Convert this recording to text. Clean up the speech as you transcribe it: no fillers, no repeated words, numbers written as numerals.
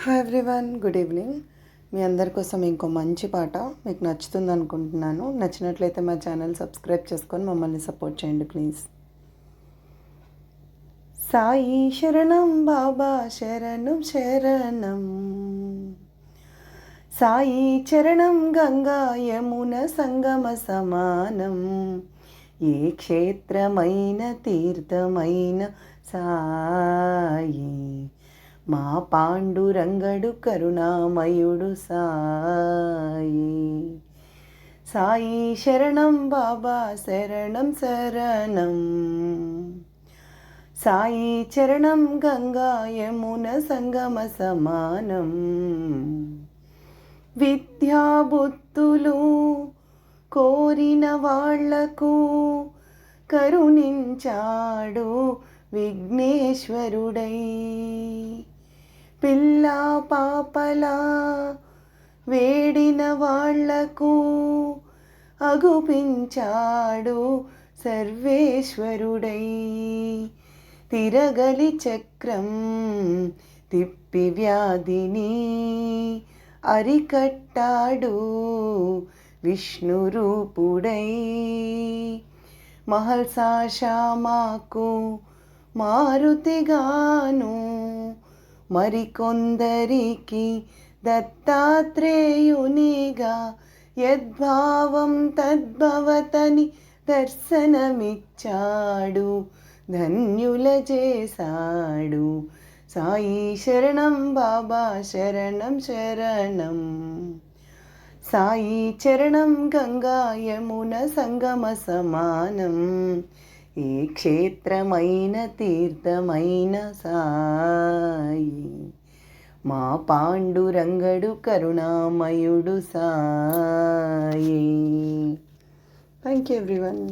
Hi everyone, good evening. మీ అందరి కోసం ఇంకో మంచి పాట మీకు నచ్చుతుంది అనుకుంటున్నాను. నచ్చినట్లయితే మా ఛానల్ సబ్స్క్రైబ్ చేసుకొని మమ్మల్ని సపోర్ట్ చేయండి ప్లీజ్. సాయి శరణం బాబా శరణం శరణం, సాయి చరణం గంగా యమున సంగమ సమానం, ఏ క్షేత్రమైన తీర్థమైన సాయి, మా పాండురంగడు కరుణామయుడు సాయి. సాయి శరణం బాబా శరణం శరణం, సాయి చరణం గంగా యమున సంగమ సమానం, విద్యాబుద్ధులు కోరిన వాళ్లకు కరుణించాడు విఘ్నేశ్వరుడై, పిల్లా పాపలా వేడిన వాళ్లకు అగుపించాడు సర్వేశ్వరుడై, తిరగలి చక్రం తిప్పి వ్యాధిని అరికట్టాడు విష్ణు రూపుడై, మహల్సా శ్యామాకు మారుతిగాను మరికొందరికి దత్తాత్రేయునిగా, యద్భావం తద్భవతని దర్శనమిచ్చాడు ధన్యుల చేశాడు. సాయి శరణం బాబా శరణం శరణం, సాయి చరణం గంగా యమున సంగమ సమానం, ఏ క్షేత్రమైన తీర్థమైన సాయి, మా పాండురంగడు కరుణామయుడు సాయి. Thank you everyone.